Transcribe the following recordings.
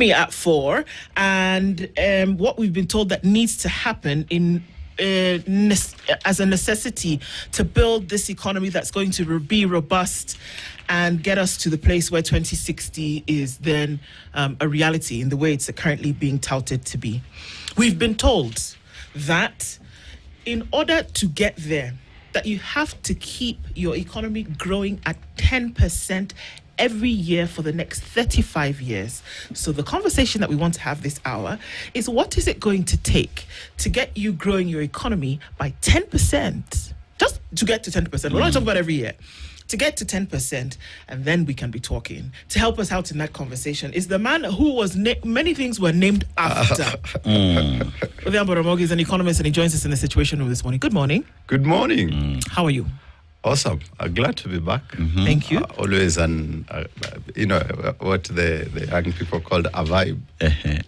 economy at 4, and what we've been told that needs to happen as a necessity to build this economy that's going to be robust and get us to the place where 2060 is then a reality in the way it's currently being touted to be. We've been told that in order to get there, that you have to keep your economy growing at 10% every year for the next 35 years. So the conversation that we want to have this hour is, what is it going to take to get you growing your economy by 10%? Just to get to 10%. We're not talking about every year. To get to 10%, and then we can be talking. To help us out in that conversation is the man who was many things were named after. Odhiambo Ramogi is an economist, and he joins us in the Situation Room this morning. Good morning. Good morning. How are you? Awesome. Glad to be back. Thank you. Always what the young people called a vibe.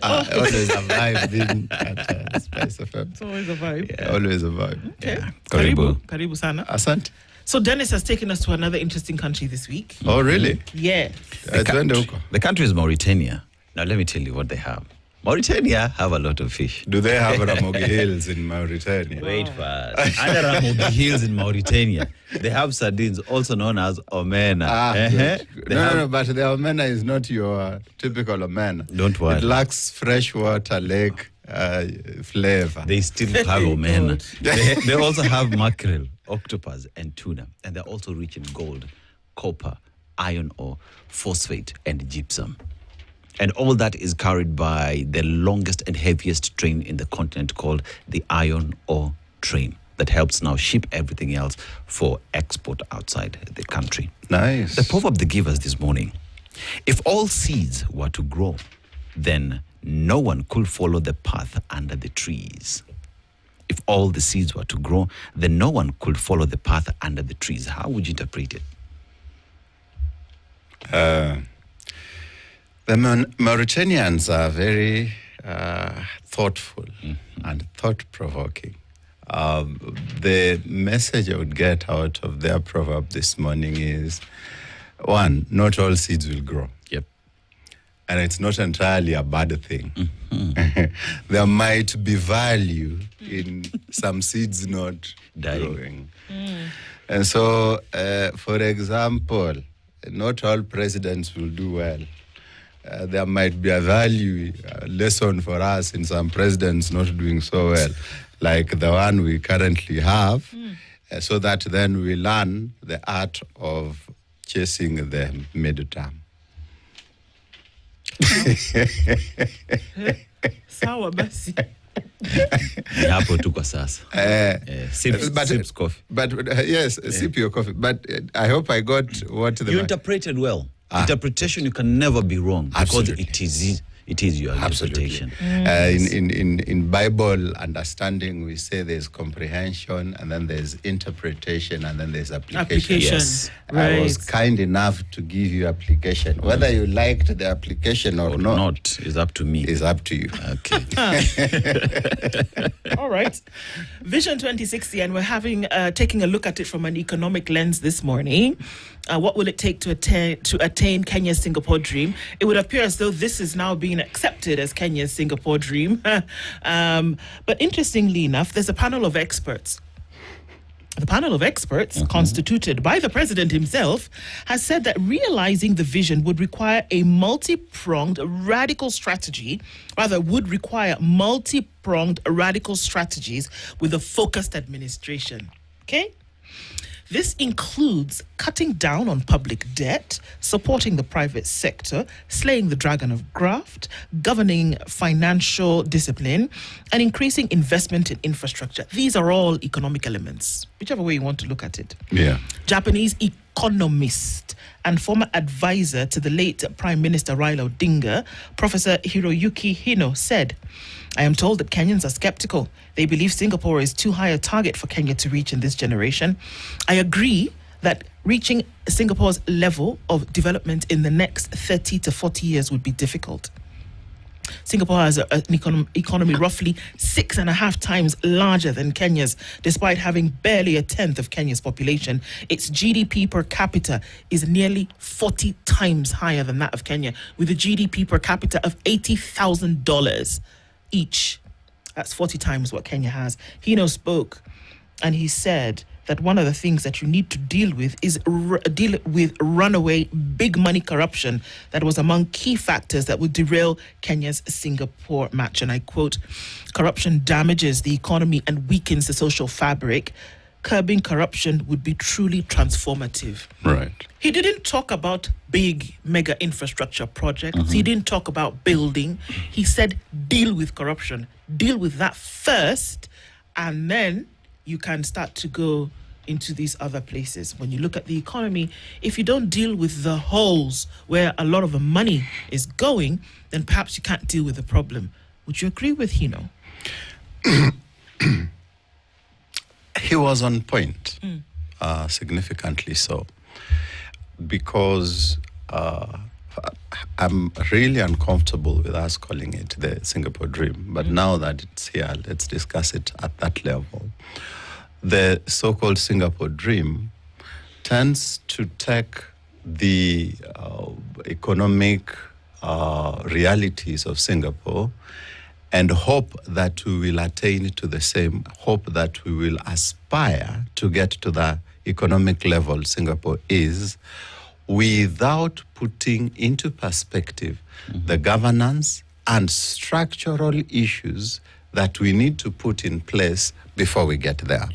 Always a vibe being at Spice FM. It's always a vibe. Yeah. Always a vibe. Okay. Yeah. Karibu sana. Asante. So Dennis has taken us to another interesting country this week. Oh, really? Yes. The country is Mauritania. Now, let me tell you what they have. Mauritania have a lot of fish. Do they have Ramogi Hills in Mauritania? Wait first. Under Ramogi Hills in Mauritania, they have sardines, also known as omena. No, but the omena is not your typical omena. Don't worry. It lacks freshwater lake flavor. They still have omena. They also have mackerel, octopus, and tuna. And they're also rich in gold, copper, iron ore, phosphate, and gypsum. And all that is carried by the longest and heaviest train in the continent, called the iron ore train, that helps now ship everything else for export outside the country. Nice. The proverb they give us this morning: if all seeds were to grow, then no one could follow the path under the trees. If all the seeds were to grow, then no one could follow the path under the trees. How would you interpret it? The Mauritanians are very thoughtful and thought-provoking. The message I would get out of their proverb this morning is, one, not all seeds will grow. Yep. And it's not entirely a bad thing. There might be value in some seeds not growing. And so, for example, not all presidents will do well. There might be a value lesson for us in some presidents not doing so well, like the one we currently have, so that then we learn the art of chasing the midterm. Sawa basi. Hapo tu kwa sasa. Sips coffee. But yes, sip your coffee. But I hope I got what the... You interpreted well. Interpretation, you can never be wrong, because it is your interpretation. In Bible understanding, we say there's comprehension, and then there's interpretation, and then there's application. Yes. Right. I was kind enough to give you application. Whether you liked the application or not is up to me. Is up to you. Okay. All right. Vision 2060, and we're taking a look at it from an economic lens this morning. What will it take to attain Kenya's Singapore dream? It would appear as though this is now being accepted as Kenya's Singapore dream. But interestingly enough, there's a panel of experts. The panel of experts, constituted by the president himself, has said that realizing the vision would require a multi-pronged radical strategy, strategies with a focused administration. Okay? This includes cutting down on public debt, supporting the private sector, slaying the dragon of graft, governing financial discipline, and increasing investment in infrastructure. These are all economic elements, whichever way you want to look at it. Yeah. Japanese economist and former advisor to the late Prime Minister Raila Odinga, Professor Hiroyuki Hino, said, "I am told that Kenyans are skeptical. They believe Singapore is too high a target for Kenya to reach in this generation. I agree that reaching Singapore's level of development in the next 30 to 40 years would be difficult. Singapore has an economy roughly 6.5 times larger than Kenya's, despite having barely a tenth of Kenya's population. Its GDP per capita is nearly 40 times higher than that of Kenya, with a GDP per capita of $80,000 each. That's 40 times what Kenya has. Hino spoke and he said that one of the things that you need to deal with is deal with runaway big money corruption that was among key factors that would derail Kenya's Singapore match. And I quote, "Corruption damages the economy and weakens the social fabric. Curbing corruption would be truly transformative." Right. He didn't talk about big mega infrastructure projects. He didn't talk about building. He said deal with corruption. Deal with that first, and then you can start to go into these other places. When you look at the economy, if you don't deal with the holes where a lot of the money is going, then perhaps you can't deal with the problem. Would you agree with Hino? He was on point, significantly so, because I'm really uncomfortable with us calling it the Singapore Dream. But now that it's here, let's discuss it at that level. The so-called Singapore Dream tends to take the economic realities of Singapore and hope that we will attain to the same, hope that we will aspire to get to the economic level Singapore is, without putting into perspective the governance and structural issues that we need to put in place before we get there.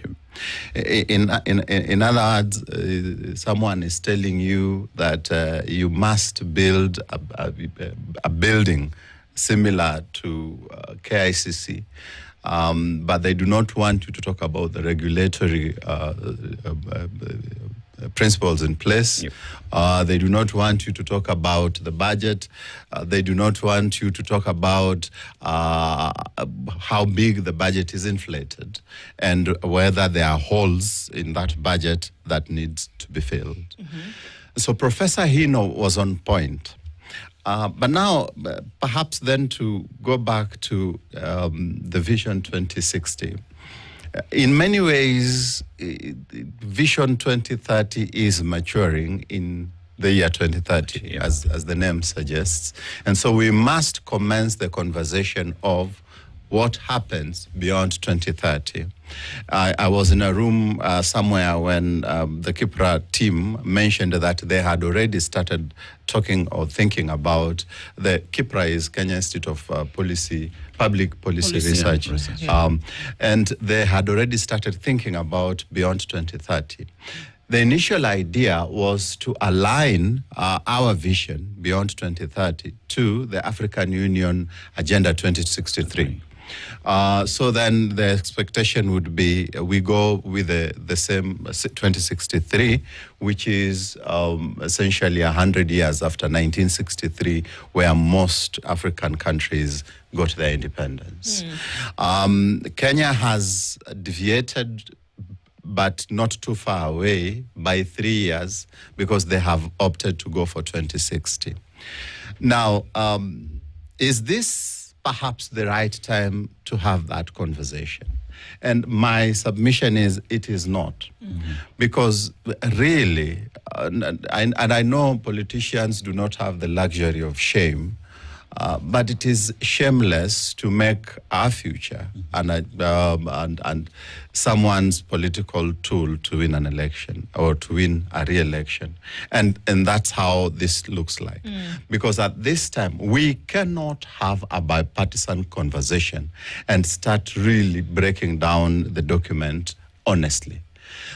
In other words, someone is telling you that you must build a building similar to KICC, but they do not want you to talk about the regulatory principles in place. Yep. They do not want you to talk about the budget. They do not want you to talk about how big the budget is inflated and whether there are holes in that budget that needs to be filled. So Professor Hino was on point. But now, perhaps then to go back to the Vision 2060. In many ways, Vision 2030 is maturing in the year 2030, as the name suggests. And so we must commence the conversation of what happens beyond 2030. I was in a room somewhere when the KIPRA team mentioned that they had already started talking or thinking about the KIPRA is Kenya Institute of Public Policy Research. And they had already started thinking about beyond 2030. The initial idea was to align our vision beyond 2030 to the African Union Agenda 2063. So then the expectation would be we go with the same 2063, which is essentially 100 years after 1963, where most African countries got their independence. Kenya has deviated, but not too far away, by 3 years, because they have opted to go for 2060. Now, is this perhaps the right time to have that conversation? And my submission is it is not. Because really, and I know politicians do not have the luxury of shame, but it is shameless to make our future and someone's political tool to win an election or to win a re-election. And that's how this looks like. Because at this time, we cannot have a bipartisan conversation and start really breaking down the document honestly.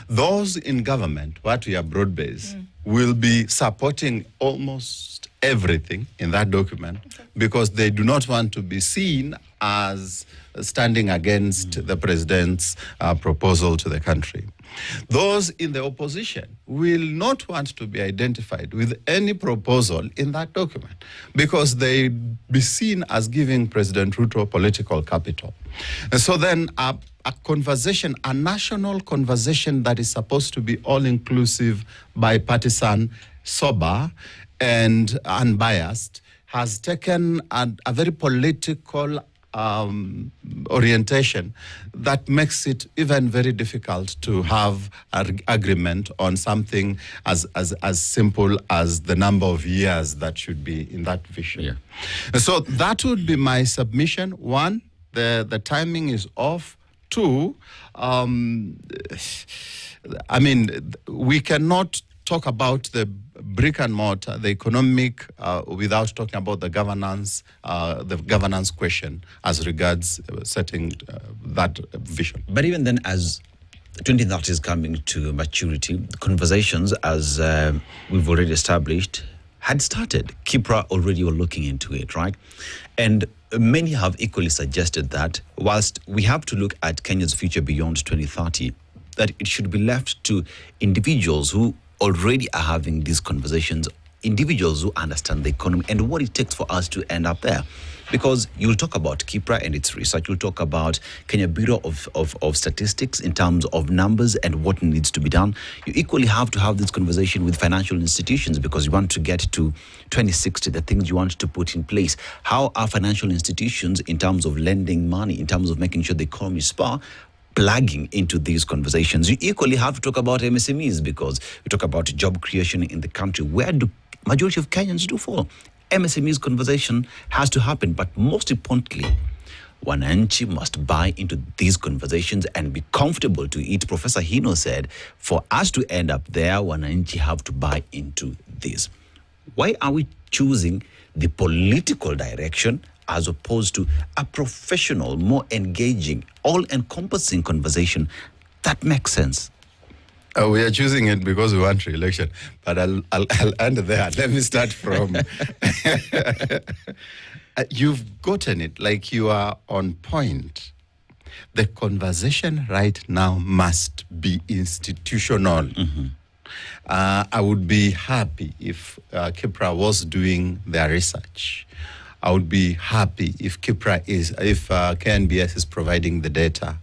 Those in government, what we are broad-based, will be supporting almost everything in that document because they do not want to be seen as standing against the president's proposal to the country. Those in the opposition will not want to be identified with any proposal in that document because they be seen as giving President Ruto political capital. And so then a conversation, a national conversation that is supposed to be all-inclusive, bipartisan, sober, and unbiased has taken a very political orientation that makes it even very difficult to have an agreement on something as simple as the number of years that should be in that vision. Yeah. So that would be my submission. One, the timing is off. Two, I mean, we cannot talk about the brick and mortar, the economic, without talking about the governance question as regards setting that vision. But even then, as 2030 is coming to maturity, the conversations, as we've already established, had started. KIPRA already were looking into it, right? And many have equally suggested that whilst we have to look at Kenya's future beyond 2030, that it should be left to individuals who already are having these conversations, individuals who understand the economy and what it takes for us to end up there. Because you'll talk about KIPRA and its research, you'll talk about Kenya Bureau of Statistics in terms of numbers and what needs to be done. You equally have to have this conversation with financial institutions because you want to get to 2060, the things you want to put in place. How are financial institutions in terms of lending money, in terms of making sure the economy is plugging into these conversations? You equally have to talk about MSMEs because we talk about job creation in the country. Where do majority of Kenyans do fall? MSMEs conversation has to happen, but most importantly, wananchi must buy into these conversations and be comfortable to it. Professor Hino said, for us to end up there, wananchi have to buy into this. Why are we choosing the political direction as opposed to a professional, more engaging, all-encompassing conversation that makes sense? We are choosing it because we want re-election, but I'll end there. Let me start from... You've gotten it, like you are on point. The conversation right now must be institutional. Mm-hmm. I would be happy if KIPRA was doing their research. I would be happy if KNBS is providing the data.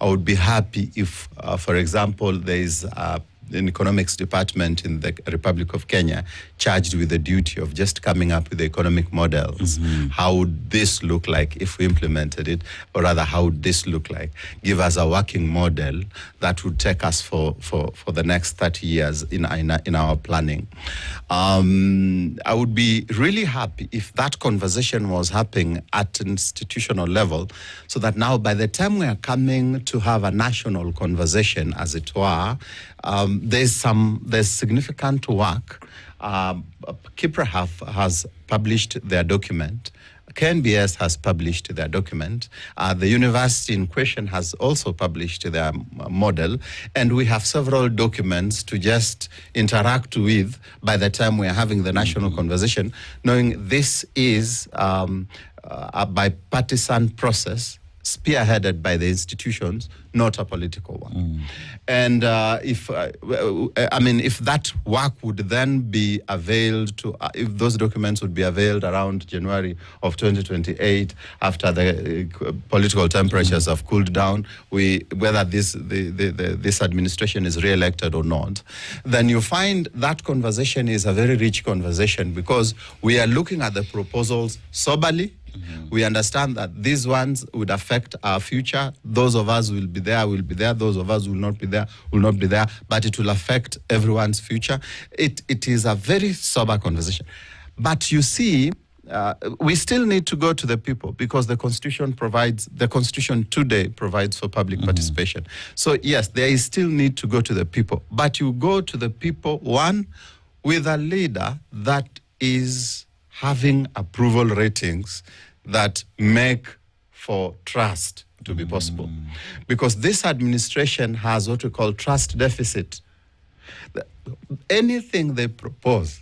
I would be happy if, for example, there is an economics department in the Republic of Kenya charged with the duty of just coming up with the economic models. Mm-hmm. How would this look like if we implemented it? Or rather, how would this look like? Give us a working model that would take us for the next 30 years in our planning. I would be really happy if that conversation was happening at an institutional level, so that now by the time we are coming to have a national conversation, as it were, there's significant work. KIPRA has published their document. KNBS has published their document. The university in question has also published their model. And we have several documents to just interact with by the time we are having the national conversation, knowing this is a bipartisan process spearheaded by the institutions, not a political one. And if that work would then be availed to, if those documents would be availed around January of 2028, after the political temperatures have cooled down, whether this administration is re-elected or not, then you find that conversation is a very rich conversation because we are looking at the proposals soberly. Mm-hmm. We understand that these ones would affect our future. Those of us will be there, will be there. Those of us will not be there, will not be there. But it will affect everyone's future. It is a very sober conversation. But you see, we still need to go to the people because the Constitution today provides for public participation. So yes, there is still need to go to the people. But you go to the people, one, with a leader that is having approval ratings that make for trust to be possible. Because this administration has what we call trust deficit. Anything they propose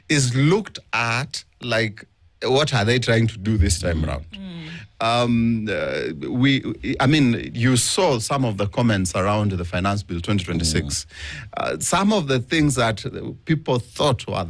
is looked at like, what are they trying to do this time around? You saw some of the comments around the Finance Bill 2026. Some of the things that people thought were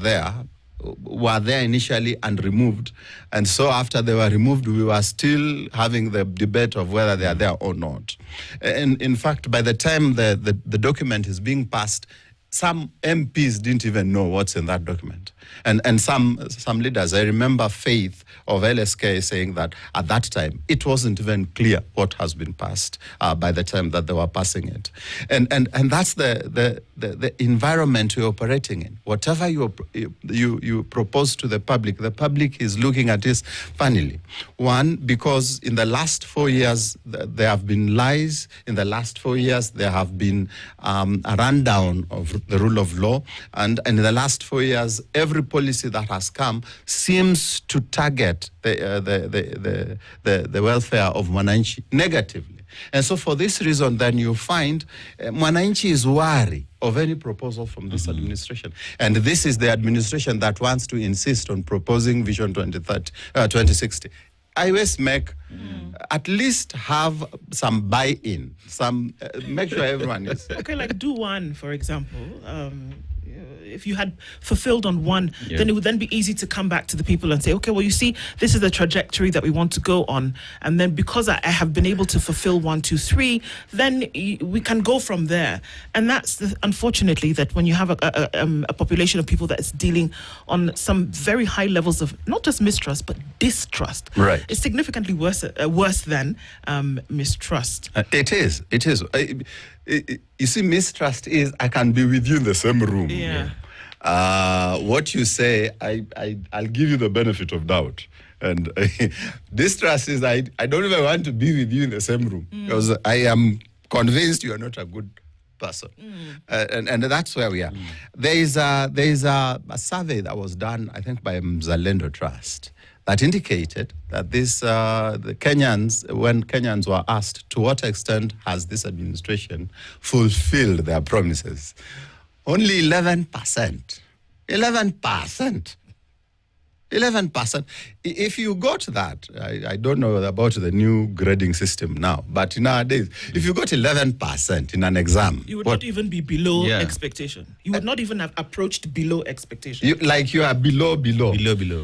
there initially and removed. And so after they were removed, we were still having the debate of whether they are there or not. And in fact, by the time the document is being passed, some MPs didn't even know what's in that document. And some leaders, I remember Faith of LSK saying that at that time, it wasn't even clear what has been passed by the time that they were passing it. And that's the environment we're operating in. Whatever you propose to the public is looking at this funnily. One, because in the last 4 years, there have been lies. In the last 4 years, there have been a rundown of the rule of law. And in the last 4 years, every policy that has come seems to target the welfare of Mwananchi negatively. And so for this reason, then you find Mwananchi is wary of any proposal from this administration. And this is the administration that wants to insist on proposing Vision 2060. I always make at least have some buy-in, make sure everyone is. Okay, like do one, for example. If you had fulfilled on one, then it would then be easy to come back to the people and say, okay, well, you see, this is the trajectory that we want to go on. And then because I have been able to fulfill 1, 2, 3, then we can go from there. And that's unfortunately that when you have a population of people that is dealing on some very high levels of not just mistrust, but distrust. Right. It's significantly worse than mistrust. It is. You see, mistrust is I can be with you in the same room. Yeah. What you say, I'll give you the benefit of doubt. And distrust is I don't even want to be with you in the same room because I am convinced you are not a good person. And that's where we are. There is a survey that was done, I think, by Mzalendo Trust that indicated that the Kenyans, when Kenyans were asked to what extent has this administration fulfilled their promises, only 11%. 11%. If you got that, I don't know about the new grading system now, but nowadays, if you got 11% in an exam, you would not even be below expectation. You would not even have approached below expectation. You are below.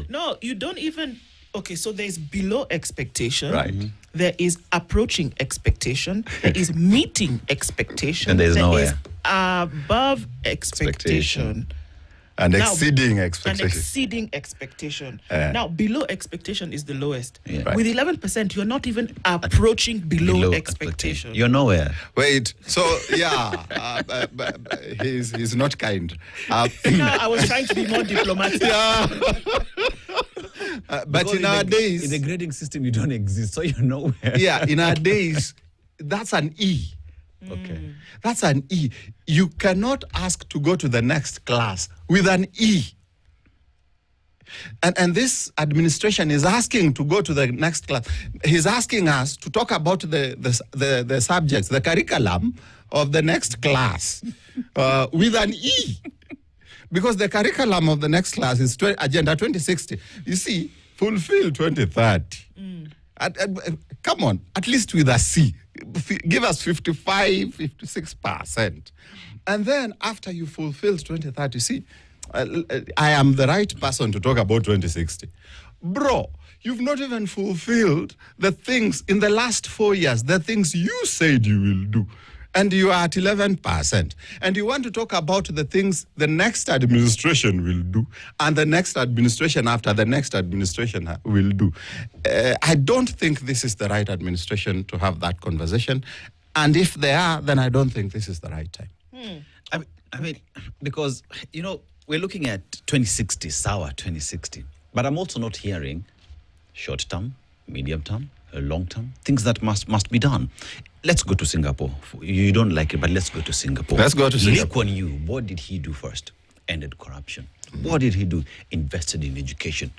No, you don't even. Okay, so there's below expectation. Right. There is approaching expectation. There is meeting expectation. And there's nowhere. Is above expectation. And Now, exceeding expectation. And exceeding expectation. Now, below expectation is the lowest. Yeah. Right. With 11%, you're not even approaching below expectation. You're nowhere. Wait, so he's not kind. I was trying to be more diplomatic. But in our days, in the grading system, you don't exist, so you're nowhere. in our days, that's an E. Okay. That's an E. You cannot ask to go to the next class with an E. And this administration is asking to go to the next class. He's asking us to talk about the subjects, the curriculum of the next class with an E. Because the curriculum of the next class is Agenda 2060. You see, fulfill 2030. Come on, at least with a C. Give us 55, 56%. And then after you fulfill 2030, see, I am the right person to talk about 2060. Bro, you've not even fulfilled the things in the last 4 years, the things you said you will do. And you are at 11%. And you want to talk about the things the next administration will do and the next administration after the next administration will do. I don't think this is the right administration to have that conversation. And if they are, then I don't think this is the right time. I mean, because, we're looking at 2060, SAWA 2060. But I'm also not hearing short term, medium term, long term, things that must be done. Let's go to Singapore. You don't like it, but let's go to Singapore. Let's go to Singapore. Lee Kuan Yew, what did he do first? Ended corruption. What did he do? Invested in education.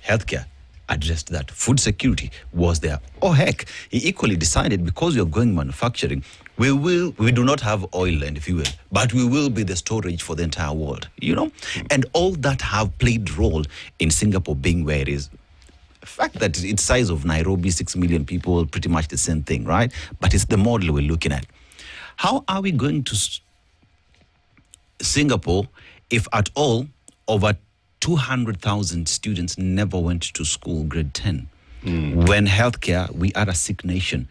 Healthcare, addressed that. Food security was there. Oh, heck, he equally decided because you're going manufacturing, we do not have oil and fuel, but we will be the storage for the entire world, And all that have played role in Singapore being where it is. The fact that it's size of Nairobi, 6 million people, pretty much the same thing, right? But it's the model we're looking at. How are we going to Singapore if at all over 200,000 students never went to school grade 10? When healthcare, we are a sick nation.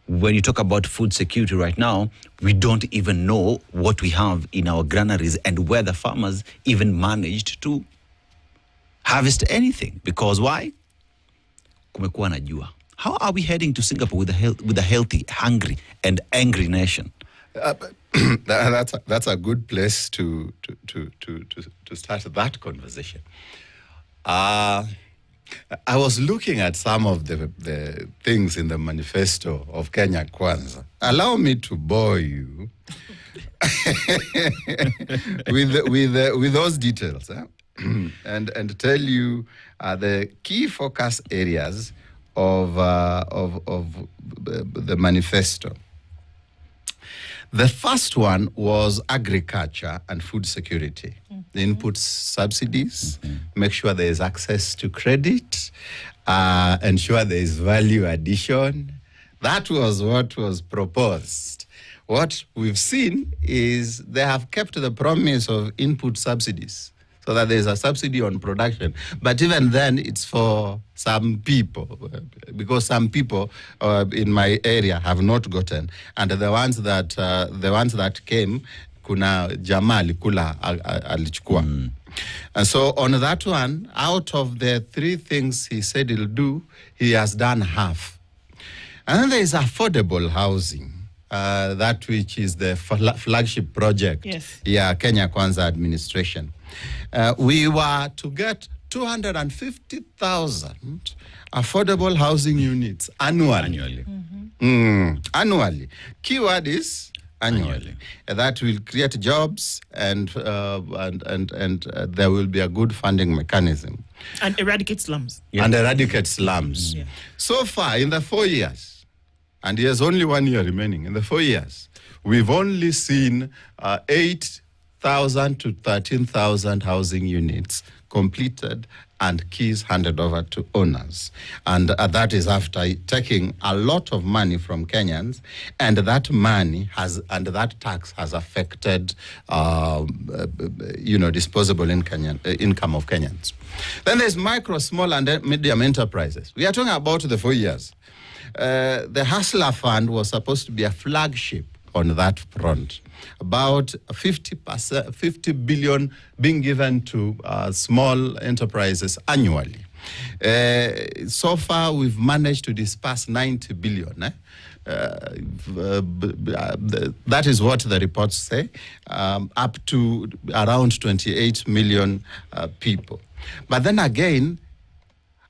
When you talk about food security right now, we don't even know what we have in our granaries and where the farmers even managed to harvest anything. Because why? Kumekuwa na jua. How are we heading to Singapore with a healthy, hungry, and angry nation? That's a good place to start that conversation. I was looking at some of the things in the manifesto of Kenya Kwanza. Allow me to bore you with those details, and tell you the key focus areas of the manifesto. The first one was agriculture and food security. The input subsidies, make sure there is access to credit, ensure there is value addition. That was what was proposed. What we've seen is they have kept the promise of input subsidies, so that there's a subsidy on production. But even then, it's for some people, because some people in my area have not gotten, and the ones that came, kuna jamaa alikula alichukua. And so on that one, out of the 3 things he said he'll do, he has done half. And then there is affordable housing. That which is the flagship project. Yes. Yeah, Kenya Kwanza administration. We were to get 250,000 affordable housing units annually. Annually. Keyword is annually. That will create jobs, and there will be a good funding mechanism. And eradicate slums. Yeah. And eradicate slums. Yeah. So far, in the 4 years, and there's only 1 year remaining, in the 4 years, we've only seen 8,000 to 13,000 housing units completed and keys handed over to owners. And that is after taking a lot of money from Kenyans, and that money that tax has affected, disposable income of Kenyans. Then there's micro, small, and medium enterprises. We are talking about the 4 years. The Hustler Fund was supposed to be a flagship on that front. About 50 billion being given to small enterprises annually. So far, we've managed to disperse 90 billion. That is what the reports say, up to around 28 million people. But then again,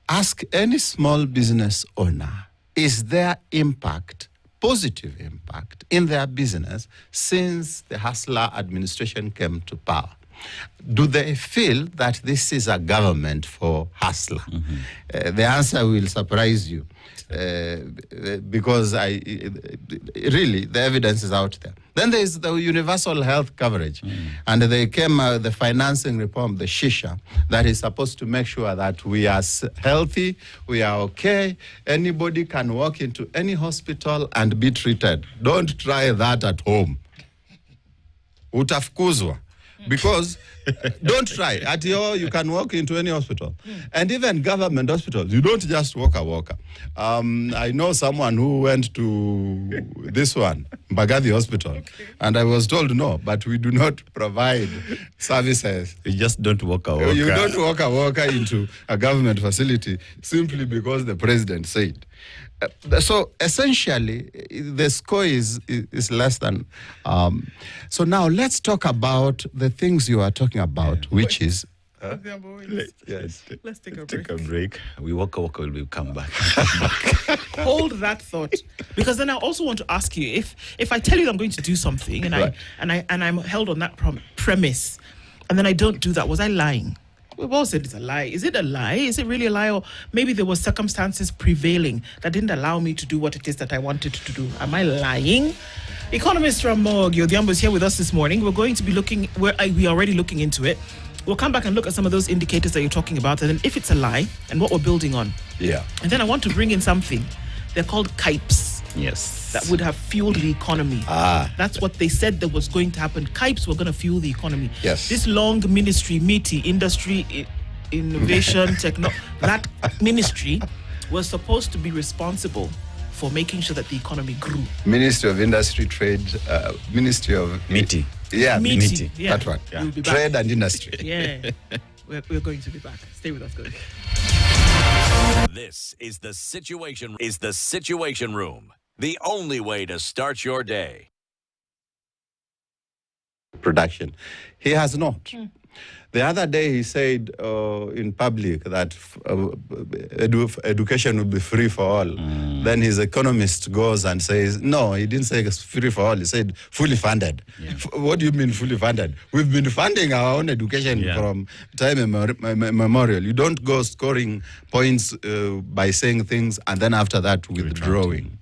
ask any small business owner, is there impact, positive impact, in their business since the Hustler administration came to power? Do they feel that this is a government for hustler? The answer will surprise you, because really the evidence is out there. Then there is the universal health coverage, and they came the financing reform, the Shisha, that is supposed to make sure that we are healthy, we are okay. Anybody can walk into any hospital and be treated. Don't try that at home. Utafukuzwa. Because don't try. At your, you can walk into any hospital. And even government hospitals, you don't just walk a walker. I know someone who went to this one, Mbagathi Hospital, and I was told, no, but we do not provide services. You just don't walk a walker. You don't walk a walker into a government facility simply because the president said. So essentially, the score is less than. So now let's talk about the things you are talking about, which is. Let's take a break. We walk, we'll come back. Hold that thought, because then I also want to ask you, if I tell you I'm going to do something and right. I'm held on that premise, and then I don't do that, was I lying? We've all said it's a lie. Is it a lie? Is it really a lie? Or maybe there were circumstances prevailing that didn't allow me to do what it is that I wanted to do. Am I lying? Economist Ramogi Odhiambo is here with us this morning. We're going to be looking, we're already looking into it. We'll come back and look at some of those indicators that you're talking about, and then if it's a lie and what we're building on. Yeah. And then I want to bring in something. They're called KYPES. Yes. That would have fueled the economy. That's what they said that was going to happen. KYPES were going to fuel the economy. Yes. This long ministry, MITI, Industry, Innovation, that ministry was supposed to be responsible for making sure that the economy grew. Ministry of Industry, Trade, Ministry of... MITI. Yeah, MITI. Yeah. That one. We'll be Trade back. and Industry. Yeah. We're going to be back. Stay with us, guys. This is the Situation Room. The only way to start your day. Production. He has not. The other day he said in public that education will be free for all. Then his economist goes and says, no, he didn't say it's free for all. He said fully funded. Yeah. What do you mean fully funded? We've been funding our own education from time immemorial. You don't go scoring points by saying things and then after that withdrawing.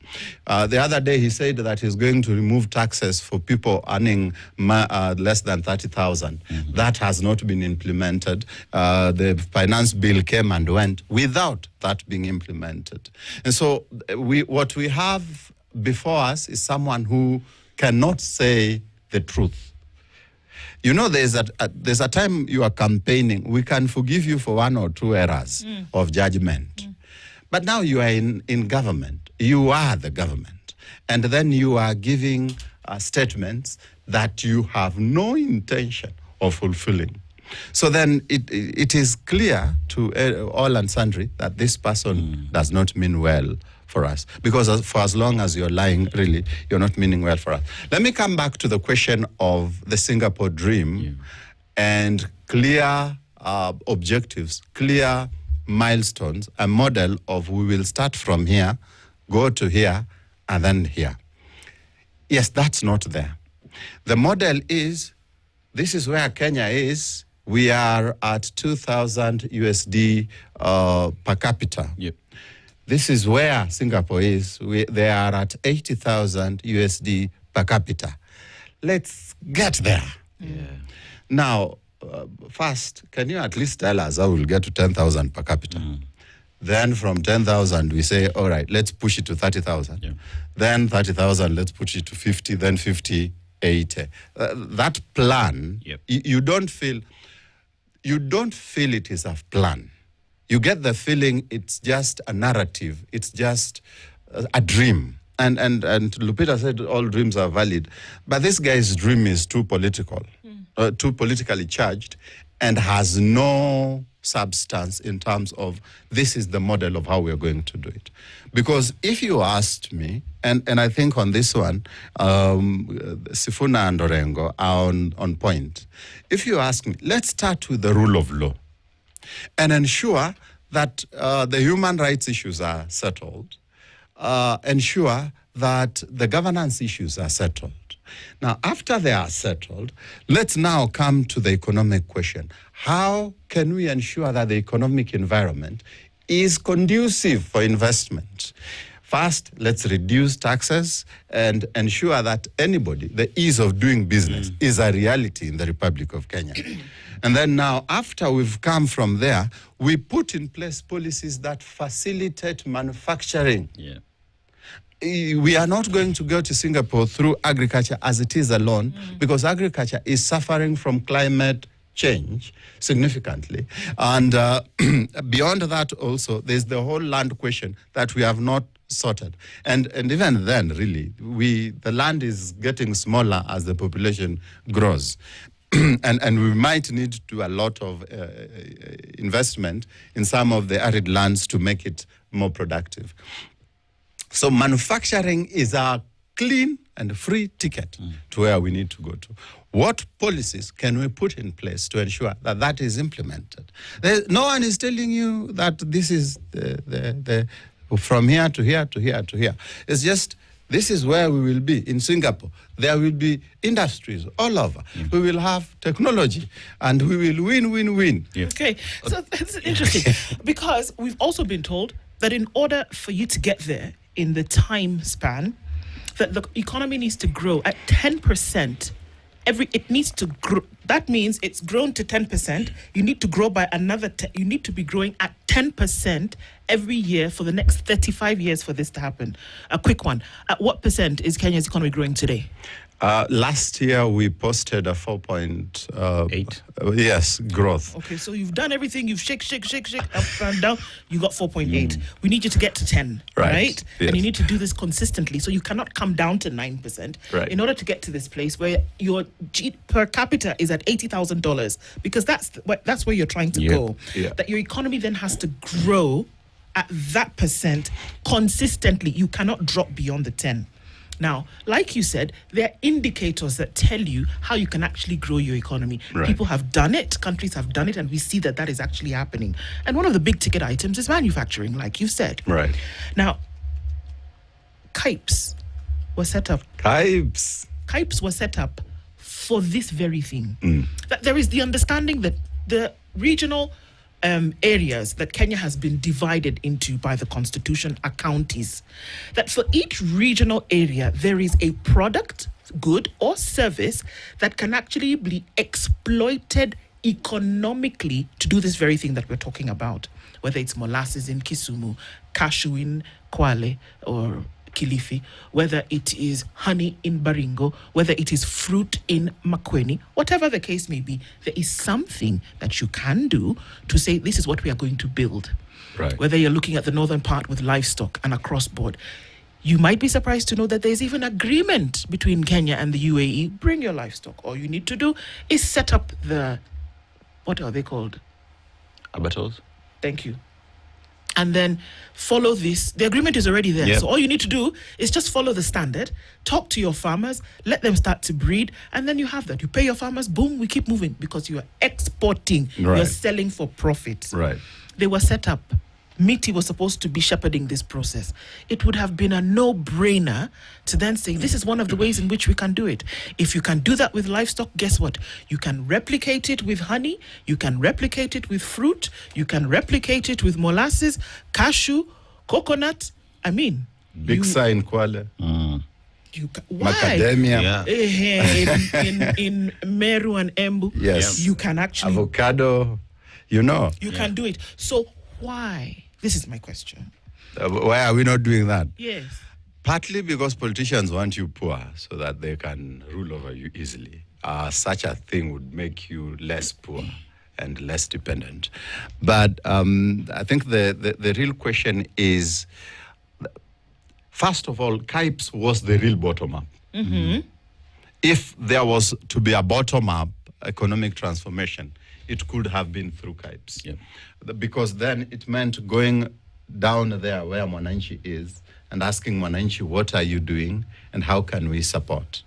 The other day he said that he's going to remove taxes for people earning less than 30,000. That has not been implemented. The finance bill came and went without that being implemented. And so what we have before us is someone who cannot say the truth. You know, there's a time you are campaigning, we can forgive you for one or two errors of judgment. But now you are in government. You are the government. And then you are giving statements that you have no intention of fulfilling. So then it is clear to all and sundry that this person does not mean well for us. Because for as long as you're lying, really, you're not meaning well for us. Let me come back to the question of the Singapore dream and clear objectives, clear milestones, a model of we will start from here, go to here, and then here. Yes, that's not there. The model is, this is where Kenya is. We are at 2,000 USD per capita. Yep. This is where Singapore is. They are at 80,000 USD per capita. Let's get there. Now, first, can you at least tell us how we'll get to 10,000 per capita? Then from 10,000, we say, all right, let's push it to 30,000. Yeah. Then 30,000, let's push it to 50, then 50, 80. That plan, you don't feel it is a plan. You get the feeling it's just a narrative. It's just a dream. And Lupita said all dreams are valid. But this guy's dream is too political, too politically charged, and has no substance in terms of this is the model of how we're going to do it. Because if you asked me, and I think on this one, Sifuna and Orengo are on point. If you ask me, let's start with the rule of law and ensure that the human rights issues are settled, ensure that the governance issues are settled. Now, after they are settled, let's now come to the economic question. How can we ensure that the economic environment is conducive for investment? First, let's reduce taxes and ensure that the ease of doing business is a reality in the Republic of Kenya. And then now, after we've come from there, we put in place policies that facilitate manufacturing. Yeah. We are not going to go to Singapore through agriculture as it is alone, because agriculture is suffering from climate change significantly. And beyond that also, there's the whole land question that we have not sorted. And even then, really, the land is getting smaller as the population grows. And we might need to do a lot of investment in some of the arid lands to make it more productive. So manufacturing is a clean and free ticket to where we need to go to. What policies can we put in place to ensure that that is implemented? No one is telling you that this is the from here to here to here to here. It's just, this is where we will be in Singapore. There will be industries all over. We will have technology and we will win. Yeah. Okay, so that's interesting because we've also been told that in order for you to get there in the time span, that the economy needs to grow at 10%. It needs to grow. That means it's grown to 10%. You need to grow by another. You need to be growing at 10% every year for the next 35 years for this to happen. A quick one. At what percent is Kenya's economy growing today? Last year we posted a 4.8. Yes, growth. Okay, so you've done everything. You've shake, up and down. You got 4.8. We need you to get to 10, right? Yes. And you need to do this consistently. So you cannot come down to 9%. Right. In order to get to this place where your per capita is at $80,000, because that's where you're trying to go. Yeah. That your economy then has to grow at that percent consistently. You cannot drop beyond the 10. Now, like you said, there are indicators that tell you how you can actually grow your economy. Right. People have done it, countries have done it, and we see that is actually happening. And one of the big ticket items is manufacturing, like you said. Right. Now, KYPES was set up. KYPES was set up for this very thing. That there is the understanding that the regional areas that Kenya has been divided into by the constitution are counties. That for each regional area, there is a product, good or service that can actually be exploited economically to do this very thing that we're talking about. Whether it's molasses in Kisumu, cashew in Kwale or Kilifi, whether it is honey in Baringo, whether it is fruit in Makueni, whatever the case may be, there is something that you can do to say this is what we are going to build. Right. Whether you're looking at the northern part with livestock and across board. You might be surprised to know that there's even agreement between Kenya and the UAE. Bring your livestock. All you need to do is set up what are they called? Abattoirs. Thank you. And then follow this. The agreement is already there. Yep. So all you need to do is just follow the standard, talk to your farmers, let them start to breed, and then you have that. You pay your farmers, boom, we keep moving because you are exporting. Right. You're selling for profit. Right. They were set up. MITI was supposed to be shepherding this process. It would have been a no-brainer to then say, this is one of the ways in which we can do it. If you can do that with livestock, guess what? You can replicate it with honey, you can replicate it with fruit, you can replicate it with molasses, cashew, coconut. I mean... Big sign, Kwale. Why? Macadamia. Yeah. In Meru and Embu, Yes. you can actually... Avocado, you can do it. So why? This is my question. Why are we not doing that? Yes. Partly because politicians want you poor so that they can rule over you easily. Such a thing would make you less poor and less dependent. But I think the real question is, first of all, KYPES was the real bottom-up. If there was to be a bottom-up economic transformation, it could have been through KYPES. Yeah. Because then it meant going down there where Mwananchi is and asking Mwananchi, what are you doing and how can we support?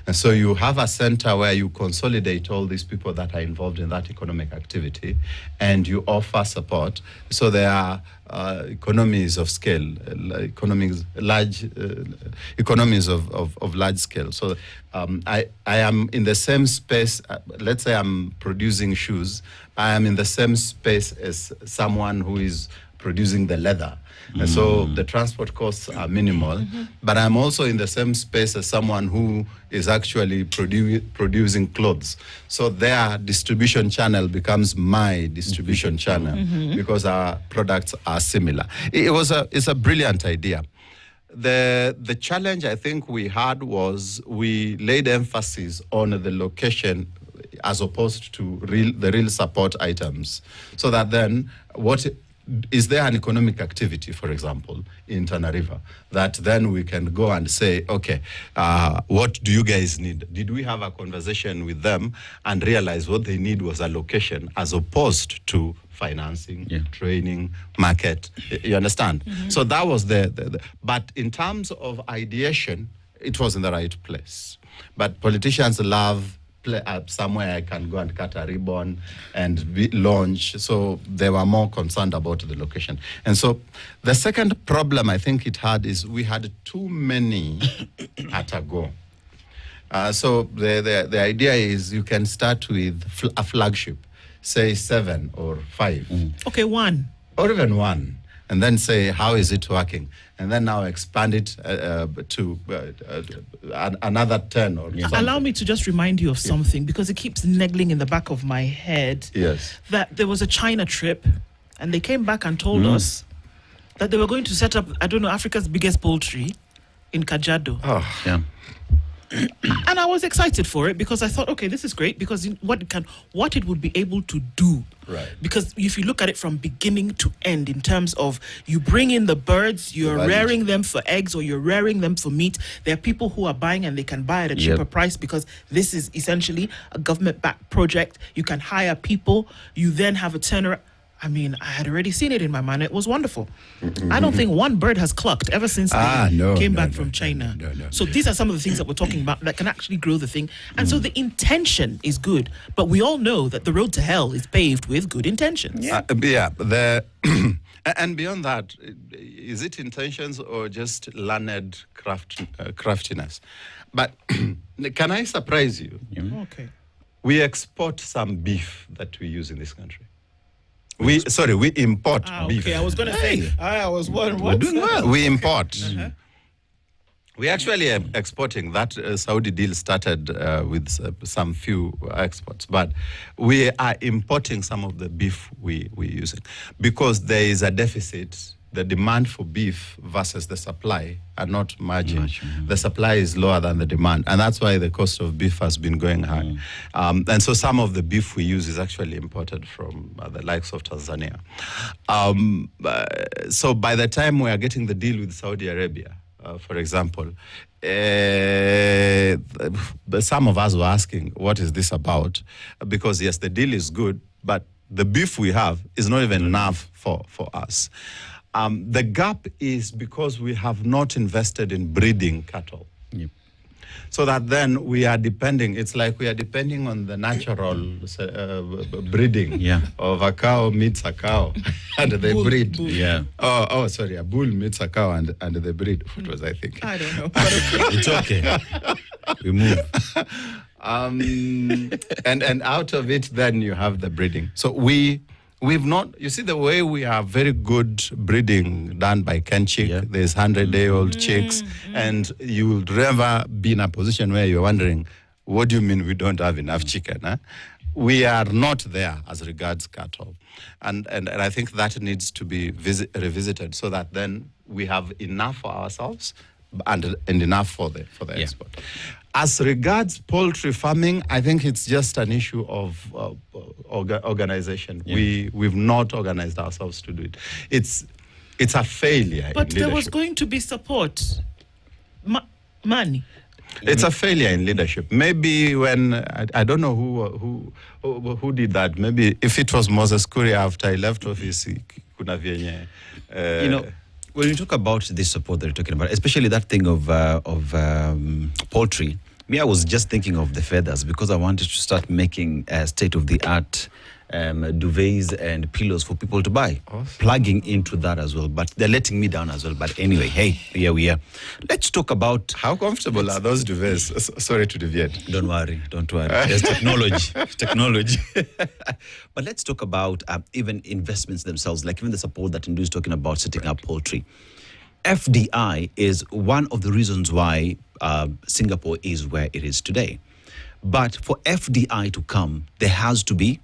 And so you have a center where you consolidate all these people that are involved in that economic activity and you offer support. So there are economies of scale, large economies of large scale. So I am in the same space, let's say I'm producing shoes, I am in the same space as someone who is producing the leather. And so the transport costs are minimal, but I'm also in the same space as someone who is actually producing clothes. So their distribution channel becomes my distribution channel because our products are similar. It's a brilliant idea. The challenge I think we had was we laid emphasis on the location as opposed to the real support items. So that then is there an economic activity, for example, in Tana River, that then we can go and say, okay, what do you guys need? Did we have a conversation with them and realize what they need was a location as opposed to financing, training, market? You understand? So that was but in terms of ideation, it was in the right place. But politicians love somewhere I can go and cut a ribbon and launch. So they were more concerned about the location. And so the second problem I think it had is we had too many at a go. So the idea is you can start with a flagship, say 7 or 5. Okay, 1. Or even 1. And then say, how is it working? And then now expand it to another 10 or something. Allow me to just remind you of something, because it keeps niggling in the back of my head. Yes. That there was a China trip, and they came back and told us that they were going to set up, Africa's biggest poultry in Kajiado. Oh. Yeah. And I was excited for it because I thought, okay, this is great because what it would be able to do. Right. Because if you look at it from beginning to end, in terms of you bring in the birds, you're rearing them for eggs or you're rearing them for meat. There are people who are buying and they can buy at a cheaper price because this is essentially a government-backed project. You can hire people. You then have a turnaround. I mean, I had already seen it in my mind. It was wonderful. I don't think one bird has clucked ever since they came back from China. No. So these are some of the things that we're talking about that can actually grow the thing. And so the intention is good. But we all know that the road to hell is paved with good intentions. And beyond that, is it intentions or just learned craftiness? But can I surprise you? Okay. We export some beef that we use in this country. We import beef. Okay, I was going to say, I was wondering We're doing well. We import. We actually are exporting. That Saudi deal started with some few exports, but we are importing some of the beef we're using because there is a deficit. The demand for beef versus the supply are not matching. The supply is lower than the demand, and that's why the cost of beef has been going high. And so some of the beef we use is actually imported from the likes of Tanzania. So by the time we are getting the deal with Saudi Arabia, for example, some of us were asking, what is this about? Because yes, the deal is good, but the beef we have is not even enough for us. The gap is because we have not invested in breeding cattle. So that then we are depending, it's like we are depending on the natural breeding of a cow meets a cow and they breed. Yeah. Sorry, a bull meets a cow and they breed. What was I thinking? I don't know. It's okay. We move. And out of it, then you have the breeding. So we've not, you see the way we have very good breeding done by Ken Chick, there's 100-day-old chicks, and you will never be in a position where you're wondering, what do you mean we don't have enough chicken? Huh? We are not there as regards cattle. And I think that needs to be revisited so that then we have enough for ourselves and enough for the export. As regards poultry farming, I think it's just an issue of organization. We've not organized ourselves to do it. It's a failure. But there was going to be support, money. It's a failure in leadership. Maybe when I don't know who did that. Maybe if it was Moses Kuria after he left office, kuna vyenye. When you talk about this support that you're talking about, especially that thing of poultry, I was just thinking of the feathers because I wanted to start making state-of-the-art duvets and pillows for people to buy, plugging into that as well. But they're letting me down as well. But anyway, hey, here we are. Let's talk about... How comfortable are those duvets? Sorry to deviate. Don't worry. There's technology. But let's talk about even investments themselves, like even the support that Ndu is talking about setting up poultry. FDI is one of the reasons why Singapore is where it is today. But for FDI to come, there has to be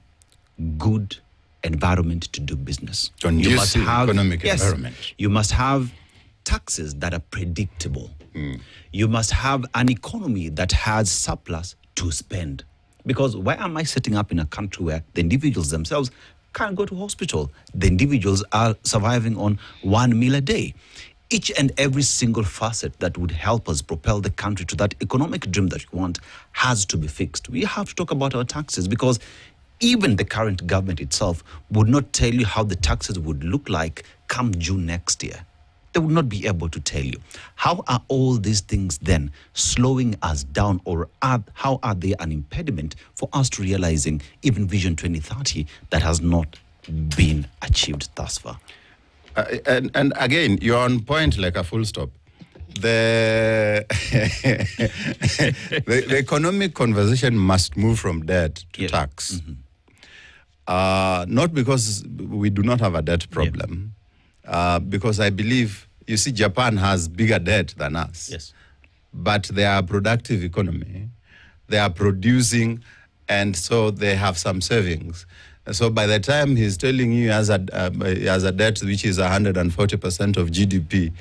good environment to do business. You must have economic environment. You must have taxes that are predictable. You must have an economy that has surplus to spend. Because why am I setting up in a country where the individuals themselves can't go to hospital? The individuals are surviving on 1 meal a day. Each and every single facet that would help us propel the country to that economic dream that we want has to be fixed. We have to talk about our taxes because even the current government itself would not tell you how the taxes would look like come June next year. They would not be able to tell you. How are all these things then slowing us down, or how are they an impediment for us to realizing even Vision 2030 that has not been achieved thus far? And again, you're on point like a full stop. The economic conversation must move from debt to tax. Not because we do not have a debt problem, because I believe, you see, Japan has bigger debt than us. Yes. But they are a productive economy. They are producing, and so they have some savings. So by the time he's telling you he has a debt which is 140% of GDP,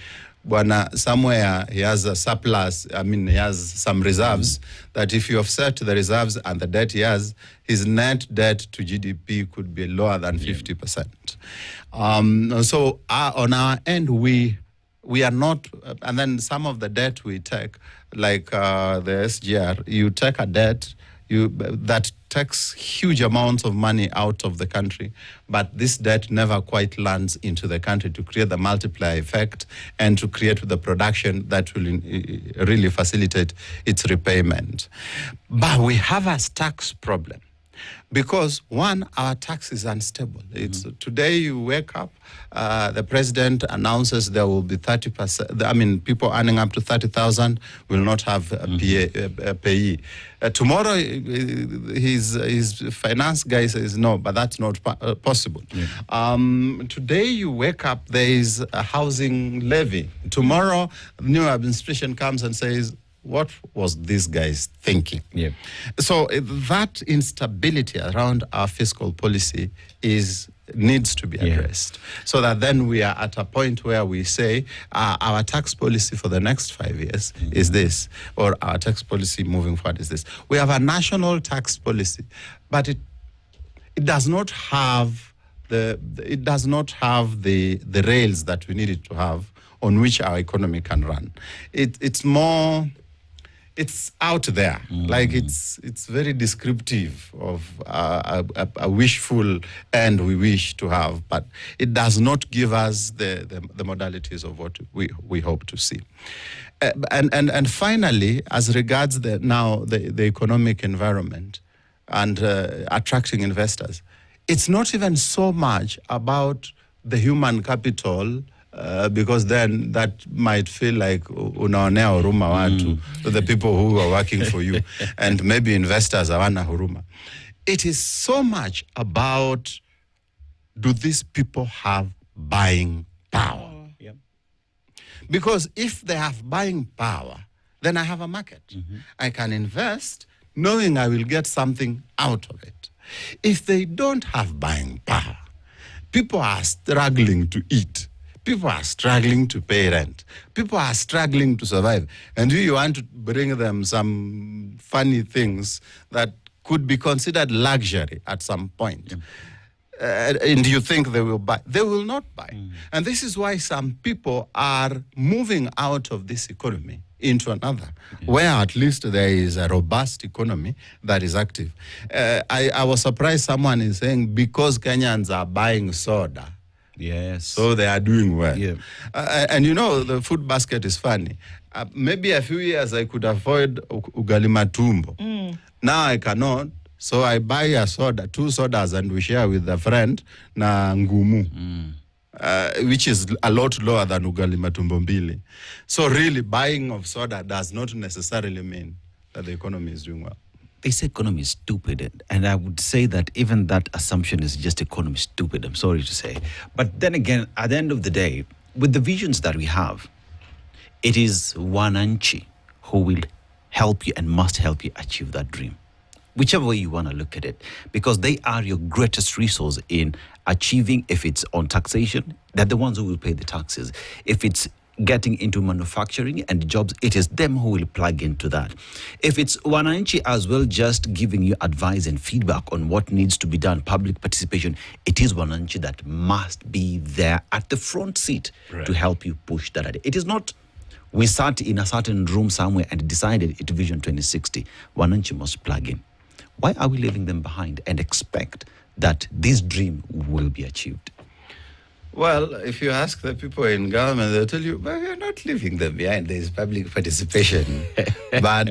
somewhere he has a surplus, he has some reserves, that if you offset the reserves and the debt he has, his net debt to GDP could be lower than 50%. So on our end, we are not, and then some of the debt we take, like the SGR, you take a debt, that takes huge amounts of money out of the country, but this debt never quite lands into the country to create the multiplier effect and to create the production that will really facilitate its repayment. But we have a tax problem. Because, one, our tax is unstable. Today you wake up, the president announces there will be 30%, people earning up to 30,000 will not have a payee. Tomorrow, his finance guy says, no, but that's not possible. Today you wake up, there is a housing levy. Tomorrow, the new administration comes and says, what was this guy's thinking? So that instability around our fiscal policy needs to be addressed, so that then we are at a point where we say our tax policy for the next 5 years is this, or our tax policy moving forward is this. We have a national tax policy, but it does not have the rails that we need it to have on which our economy can run. It's out there, like it's very descriptive of a wishful end we wish to have, but it does not give us the modalities of what we hope to see. And finally, as regards the economic environment and attracting investors, it's not even so much about the human capital. Because then that might feel like unaonea huruma watu, the people who are working for you, and maybe investors hawana huruma. It is so much about, do these people have buying power? Because if they have buying power, then I have a market. I can invest knowing I will get something out of it. If they don't have buying power, people are struggling to eat. People are struggling to pay rent. People are struggling to survive. And you want to bring them some funny things that could be considered luxury at some point. And you think they will buy. They will not buy. And this is why some people are moving out of this economy into another, where at least there is a robust economy that is active. I was surprised someone is saying, because Kenyans are buying soda, so they are doing well. And the food basket is funny. Maybe a few years I could afford ugali matumbo. Now I cannot. So I buy a soda, 2 sodas, and we share with a friend na ngumu, which is a lot lower than ugali matumbo mbili. So really, buying of soda does not necessarily mean that the economy is doing well. They say economy is stupid, and I would say that even that assumption is just economy stupid, I'm sorry to say. But then again, at the end of the day, with the visions that we have, it is wananchi who will help you and must help you achieve that dream, whichever way you want to look at it, because they are your greatest resource in achieving. If it's on taxation, they're the ones who will pay the taxes. If it's getting into manufacturing and jobs, it is them who will plug into that. If it's wananchi as well, just giving you advice and feedback on what needs to be done, public participation, it is wananchi that must be there at the front seat to help you push that idea. It is not we sat in a certain room somewhere and decided it's Vision 2060. Wananchi must plug in. Why are we leaving them behind and expect that this dream will be achieved? Well, if you ask the people in government, they'll tell you, well, we're not leaving them behind. There's public participation. But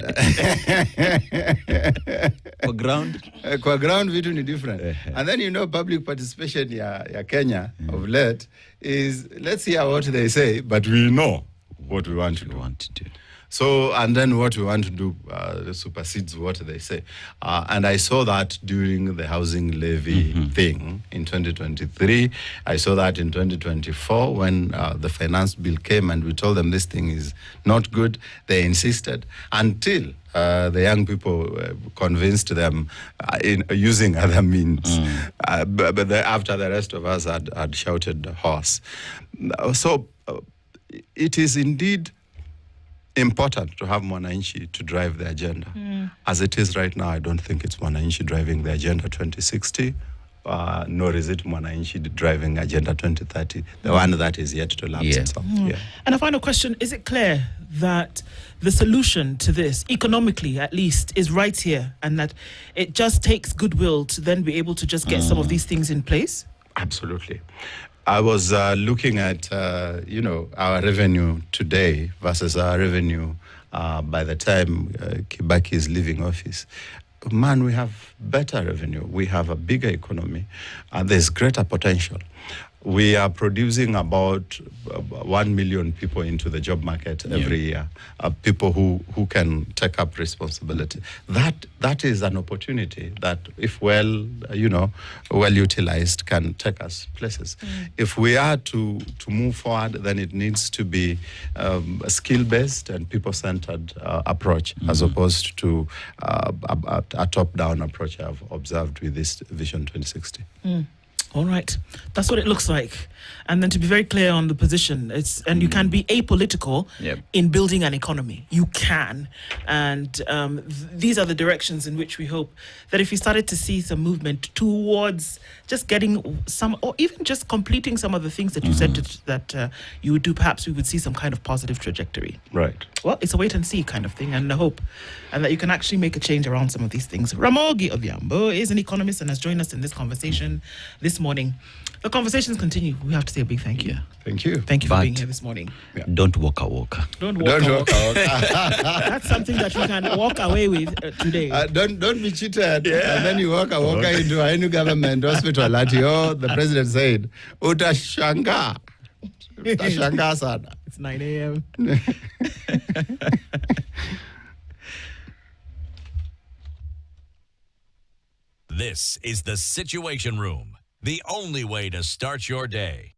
For ground vitu ni different. And then, public participation ya Kenya of late is, let's hear what they say, but we know what we want to do. So, and then what we want to do supersedes what they say. And I saw that during the housing levy thing in 2023. I saw that in 2024 when the finance bill came and we told them this thing is not good. They insisted until the young people convinced them in using other means. But after the rest of us had shouted horse. So, it is indeed important to have Mwananchi to drive the agenda. As it is right now, I don't think it's Mwananchi driving the agenda 2060, nor is it Mwananchi driving agenda 2030, the one that is yet to lapse itself. Yeah. And a final question, is it clear that the solution to this, economically at least, is right here, and that it just takes goodwill to then be able to just get some of these things in place? Absolutely. I was looking at, our revenue today versus our revenue by the time Kibaki is leaving office. Man, we have better revenue. We have a bigger economy, and there's greater potential. We are producing about 1 million people into the job market every year, people who can take up responsibility. That is an opportunity that, if well utilized, can take us places. If we are to move forward, then it needs to be a skill-based and people-centered approach, as opposed to a top-down approach I've observed with this Vision 2060. All right. That's what it looks like. And then to be very clear on the position, you can be apolitical in building an economy. You can. And these are the directions in which we hope that if you started to see some movement towards just getting some, or even just completing some of the things that you said that you would do, perhaps we would see some kind of positive trajectory. Right. Well, it's a wait and see kind of thing, and a hope, and that you can actually make a change around some of these things. Ramogi Odhiambo is an economist and has joined us in this conversation this morning. The conversations continue. We have to say a big thank you. Thank you. Thank you for being here this morning. Don't walk a walk. Don't walk a walk. That's something that you can walk away with today. Don't be cheated. And then you walk into a new government hospital at the president said, Utashanga. Utashanga sana. It's 9 a.m. This is the Situation Room, the only way to start your day.